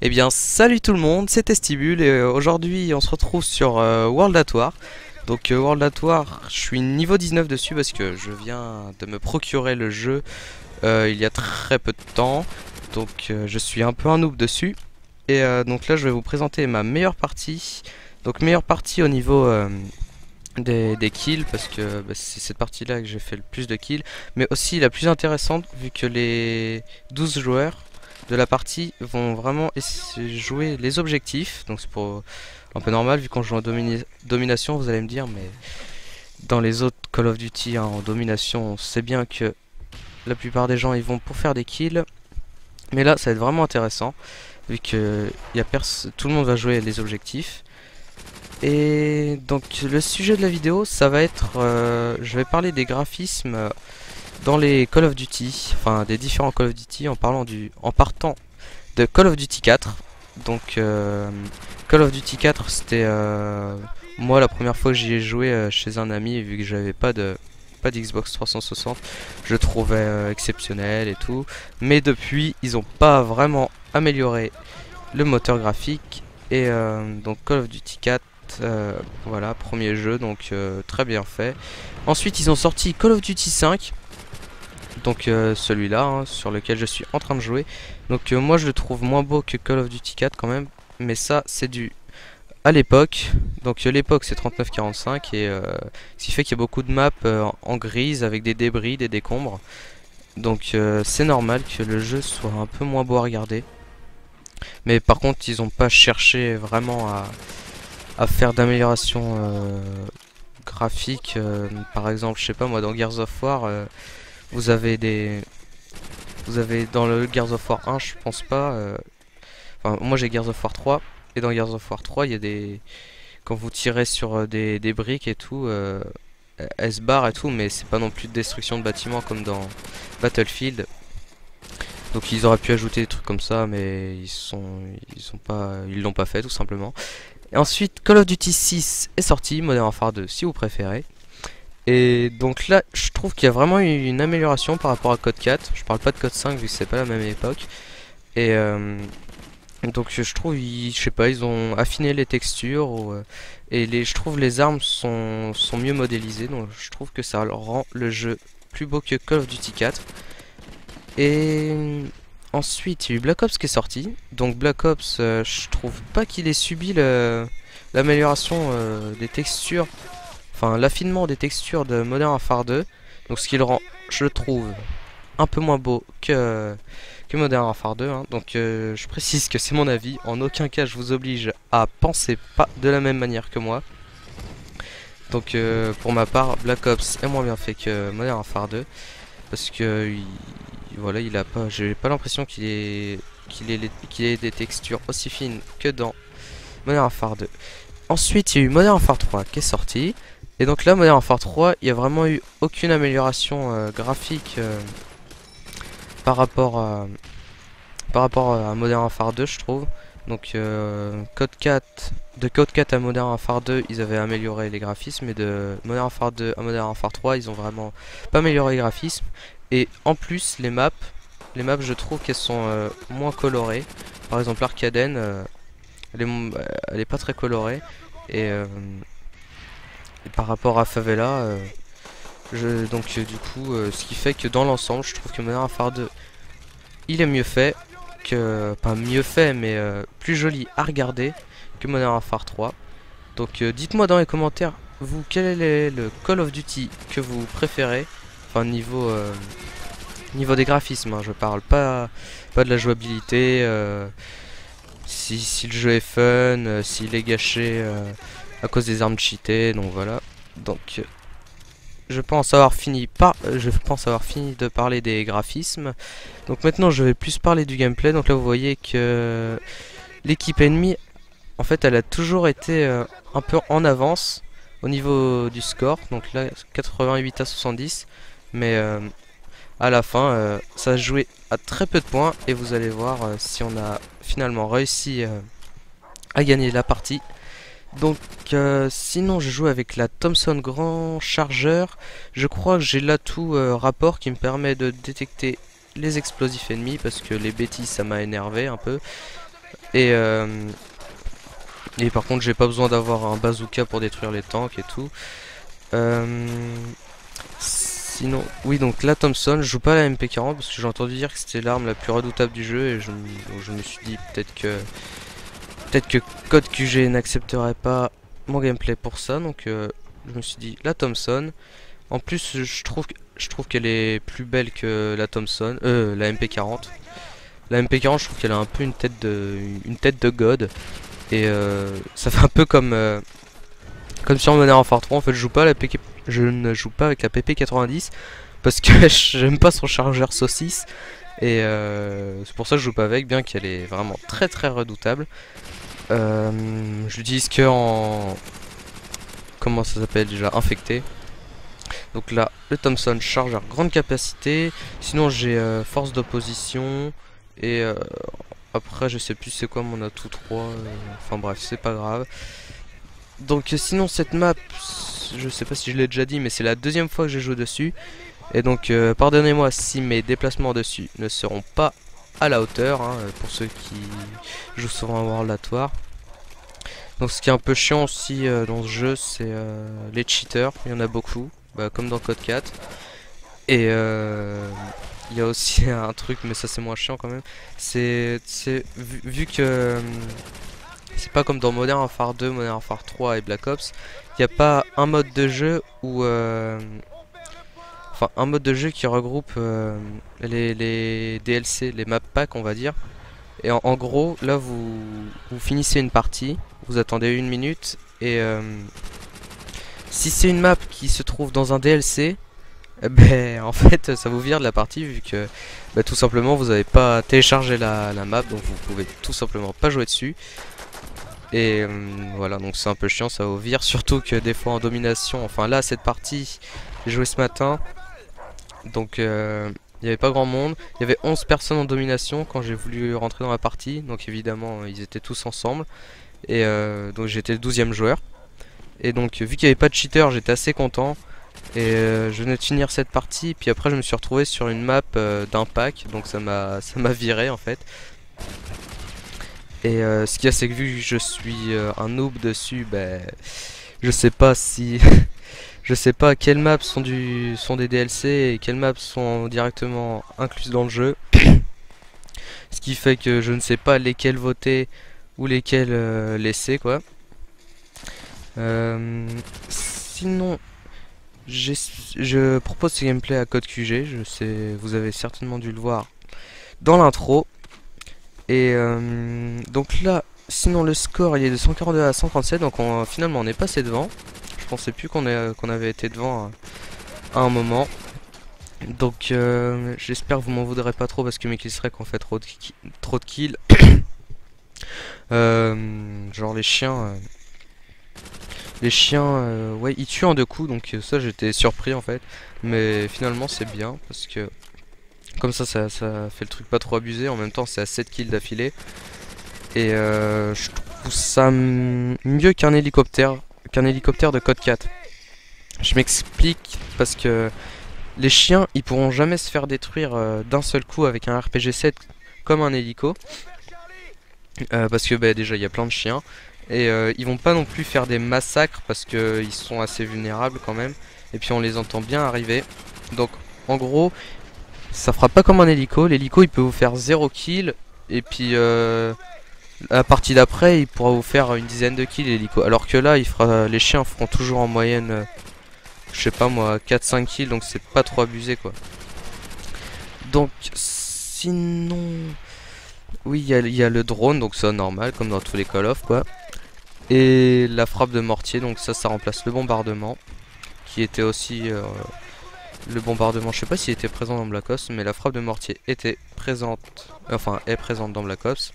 Eh bien, salut tout le monde, c'est Testibule et aujourd'hui on se retrouve sur World at War. Donc World at War, je suis niveau 19 dessus parce que je viens de me procurer le jeu il y a très peu de temps. Donc je suis un peu un noob dessus. Et donc là je vais vous présenter ma meilleure partie. Donc meilleure partie au niveau des kills parce que c'est cette partie là que j'ai fait le plus de kills. Mais aussi la plus intéressante vu que les 12 joueurs de la partie vont vraiment jouer les objectifs. Donc c'est pour un peu normal vu qu'on joue en domination. Vous allez me dire mais dans les autres Call of Duty en domination on sait bien que la plupart des gens ils vont pour faire des kills. Mais là ça va être vraiment intéressant vu que tout le monde va jouer les objectifs. Et donc le sujet de la vidéo ça va être je vais parler des graphismes dans les Call of Duty, enfin des différents Call of Duty en partant de Call of Duty 4. Donc Call of Duty 4 c'était moi la première fois que j'y ai joué chez un ami vu que j'avais pas d'Xbox 360, je le trouvais exceptionnel et tout. Mais depuis ils ont pas vraiment amélioré le moteur graphique et donc Call of Duty 4 voilà, premier jeu, donc très bien fait. Ensuite ils ont sorti Call of Duty 5. Donc celui-là hein, sur lequel je suis en train de jouer. Donc moi je le trouve moins beau que Call of Duty 4 quand même. Mais ça c'est dû à l'époque. Donc l'époque c'est 39-45 et ce qui fait qu'il y a beaucoup de maps en grise avec des débris, des décombres. Donc c'est normal que le jeu soit un peu moins beau à regarder. Mais par contre ils ont pas cherché vraiment à faire d'amélioration graphique. Par exemple je sais pas moi dans Gears of War vous avez dans le Gears of War 1 je pense pas enfin moi j'ai Gears of War 3 et dans Gears of War 3 il y a des quand vous tirez sur des briques et tout elles se barrent et tout mais c'est pas non plus de destruction de bâtiments comme dans Battlefield. Donc ils auraient pu ajouter des trucs comme ça mais ils l'ont pas fait tout simplement. Et ensuite Call of Duty 6 est sorti, Modern Warfare 2 si vous préférez. Et donc là, je trouve qu'il y a vraiment eu une amélioration par rapport à Code 4. Je parle pas de Code 5 vu que c'est pas la même époque. Et donc je trouve, je sais pas, ils ont affiné les textures et je trouve les armes sont mieux modélisées. Donc je trouve que ça rend le jeu plus beau que Call of Duty 4. Et ensuite, il y a eu Black Ops qui est sorti. Donc Black Ops, je trouve pas qu'il ait subi l'amélioration des textures. Enfin, l'affinement des textures de Modern Warfare 2. Donc ce qui le rend, je le trouve, un peu moins beau que Modern Warfare 2 hein. Donc je précise que c'est mon avis. En aucun cas je vous oblige à penser pas de la même manière que moi. Donc pour ma part, Black Ops est moins bien fait que Modern Warfare 2. Parce que voilà, j'ai pas l'impression qu'il ait des textures aussi fines que dans Modern Warfare 2. Ensuite, il y a eu Modern Warfare 3 qui est sorti. Et donc là, Modern Warfare 3, il n'y a vraiment eu aucune amélioration graphique par rapport à Modern Warfare 2, je trouve. Donc de Code 4 à Modern Warfare 2, ils avaient amélioré les graphismes. Et de Modern Warfare 2 à Modern Warfare 3, ils ont vraiment pas amélioré les graphismes. Et en plus, les maps, je trouve qu'elles sont moins colorées. Par exemple, Arcaden, elle est pas très colorée. Et par rapport à Favela, du coup, ce qui fait que dans l'ensemble, je trouve que Modern Warfare 2, il est mieux fait que, pas mieux fait, mais plus joli à regarder que Modern Warfare 3. Donc, dites-moi dans les commentaires, vous, quel est le Call of Duty que vous préférez, enfin niveau des graphismes, hein, je parle pas de la jouabilité, si le jeu est fun, s'il est gâché à cause des armes cheatées, donc voilà. Donc je pense avoir fini de parler des graphismes. Donc maintenant je vais plus parler du gameplay. Donc là vous voyez que l'équipe ennemie en fait elle a toujours été un peu en avance au niveau du score. Donc là 88 à 70. Mais à la fin ça se jouait à très peu de points. Et vous allez voir si on a finalement réussi à gagner la partie. Donc sinon je joue avec la Thompson Grand Chargeur. Je crois que j'ai l'atout rapport qui me permet de détecter les explosifs ennemis parce que les bêtises ça m'a énervé un peu. Et, et par contre j'ai pas besoin d'avoir un bazooka pour détruire les tanks et tout. Sinon, oui, donc la Thompson, je joue pas à la MP40 parce que j'ai entendu dire que c'était l'arme la plus redoutable du jeu et donc je me suis dit peut-être que Code QG n'accepterait pas mon gameplay pour ça, donc je me suis dit la Thompson. En plus, je trouve qu'elle est plus belle que la Thompson, la MP40. La MP40, je trouve qu'elle a un peu une tête de god et ça fait un peu comme sur Modern Warfare 3. En fait, je ne joue pas avec la PP90 parce que j'aime pas son chargeur saucisse et c'est pour ça que je joue pas avec, bien qu'elle est vraiment très très redoutable. Je l'utilise que en, comment ça s'appelle déjà, infecté. Donc là, le Thompson chargeur grande capacité. Sinon j'ai force d'opposition et après je sais plus c'est quoi mon atout 3. Enfin bref, c'est pas grave. Donc sinon cette map, je sais pas si je l'ai déjà dit, mais c'est la deuxième fois que je joue dessus. Et donc pardonnez-moi si mes déplacements dessus ne seront pas à la hauteur, hein, pour ceux qui jouent souvent à World at War. Donc ce qui est un peu chiant aussi dans ce jeu, c'est les cheaters, il y en a beaucoup, bah, comme dans Code 4. Et il y a aussi un truc, mais ça c'est moins chiant quand même, c'est vu que c'est pas comme dans Modern Warfare 2, Modern Warfare 3 et Black Ops, il n'y a pas un mode de jeu où enfin un mode de jeu qui regroupe les DLC, les map packs on va dire. Et en gros, là vous finissez une partie, vous attendez une minute et si c'est une map qui se trouve dans un DLC, ben en fait ça vous vire de la partie vu que tout simplement vous n'avez pas téléchargé la map, donc vous pouvez tout simplement pas jouer dessus. Et voilà, donc c'est un peu chiant, ça vous vire, surtout que des fois en domination, enfin là cette partie j'ai joué ce matin, donc il n'y avait pas grand monde, il y avait 11 personnes en domination quand j'ai voulu rentrer dans la partie, donc évidemment ils étaient tous ensemble, et donc j'étais le 12e joueur, et donc vu qu'il n'y avait pas de cheater j'étais assez content, et je venais de finir cette partie, puis après je me suis retrouvé sur une map d'un pack, donc ça m'a viré en fait. Et ce qu'il y a c'est que vu que je suis un noob dessus, ben je sais pas si je sais pas quelles maps sont des DLC et quelles maps sont directement incluses dans le jeu. Ce qui fait que je ne sais pas lesquelles voter ou lesquelles laisser quoi. Sinon je propose ce gameplay à Code QG, je sais, vous avez certainement dû le voir dans l'intro. Et donc là, sinon le score il est de 142 à 137, donc finalement on est passé devant. Je pensais plus qu'on avait été devant à un moment. Donc j'espère que vous m'en voudrez pas trop parce que mes killstreaks ont fait trop de kills. Genre les chiens, ouais ils tuent en 2 coups, donc ça j'étais surpris en fait. Mais finalement c'est bien parce que comme ça fait le truc pas trop abusé. En même temps c'est à 7 kills d'affilée. Et je trouve ça mieux qu'un hélicoptère de Code 4. Je m'explique parce que les chiens ils pourront jamais se faire détruire d'un seul coup avec un RPG-7 comme un hélico. Parce que déjà il y a plein de chiens. Et ils vont pas non plus faire des massacres parce que ils sont assez vulnérables quand même. Et puis on les entend bien arriver. Donc en gros ça fera pas comme un hélico. L'hélico il peut vous faire 0 kill. Et puis la partie d'après il pourra vous faire une dizaine de kills l'hélico. Alors que là les chiens feront toujours en moyenne je sais pas moi 4-5 kills. Donc c'est pas trop abusé quoi. Donc sinon oui il y a le drone. Donc ça normal comme dans tous les Call of quoi. Et la frappe de mortier. Donc ça remplace le bombardement. Qui était aussi le bombardement, je sais pas s'il était présent dans Black Ops, mais la frappe de mortier était présente, enfin est présente dans Black Ops.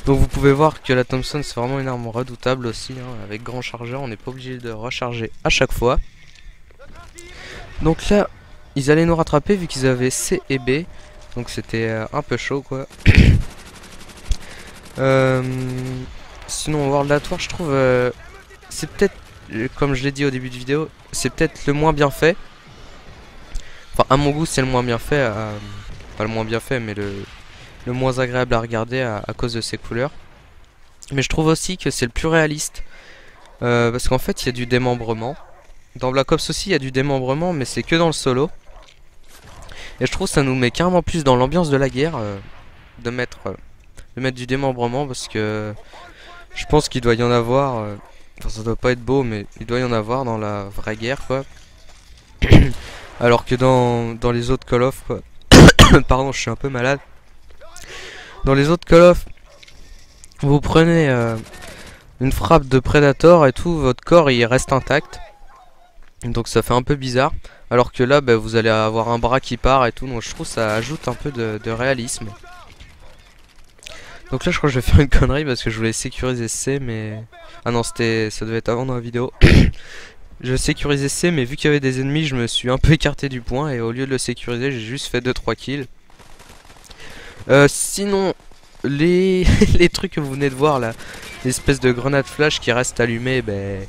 Donc vous pouvez voir que la Thompson c'est vraiment une arme redoutable aussi, hein, avec grand chargeur, on n'est pas obligé de recharger à chaque fois. Donc là, ils allaient nous rattraper vu qu'ils avaient C et B, donc c'était un peu chaud quoi. Sinon World at War je trouve c'est peut-être, comme je l'ai dit au début de vidéo, c'est peut-être le moins bien fait. Enfin à mon goût c'est le moins bien fait, pas le moins bien fait mais le moins agréable à regarder à cause de ses couleurs. Mais je trouve aussi que c'est le plus réaliste. Parce qu'en fait il y a du démembrement. Dans Black Ops aussi il y a du démembrement, mais c'est que dans le solo. Et je trouve que ça nous met carrément plus dans l'ambiance de la guerre de mettre du démembrement, parce que je pense qu'il doit y en avoir. Enfin, ça doit pas être beau, mais il doit y en avoir dans la vraie guerre, quoi. Alors que dans les autres Call of, quoi. Pardon, je suis un peu malade. Dans les autres Call of, vous prenez une frappe de Predator et tout, votre corps il reste intact. Donc ça fait un peu bizarre. Alors que là, bah, vous allez avoir un bras qui part et tout. Donc je trouve que ça ajoute un peu de réalisme. Donc là, je crois que je vais faire une connerie parce que je voulais sécuriser C, mais... Ah non, ça devait être avant dans la vidéo. Je sécurisais C, mais vu qu'il y avait des ennemis, je me suis un peu écarté du point. Et au lieu de le sécuriser, j'ai juste fait 2-3 kills. Sinon, les trucs que vous venez de voir là, l'espèce de grenade flash qui reste allumée, ben,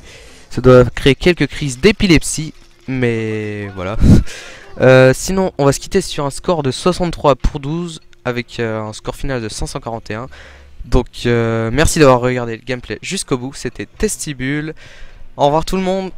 ça doit créer quelques crises d'épilepsie. Mais voilà. Sinon, on va se quitter sur un score de 63 pour 12. Avec un score final de 541. Donc merci d'avoir regardé le gameplay jusqu'au bout. C'était Testibule. Au revoir tout le monde.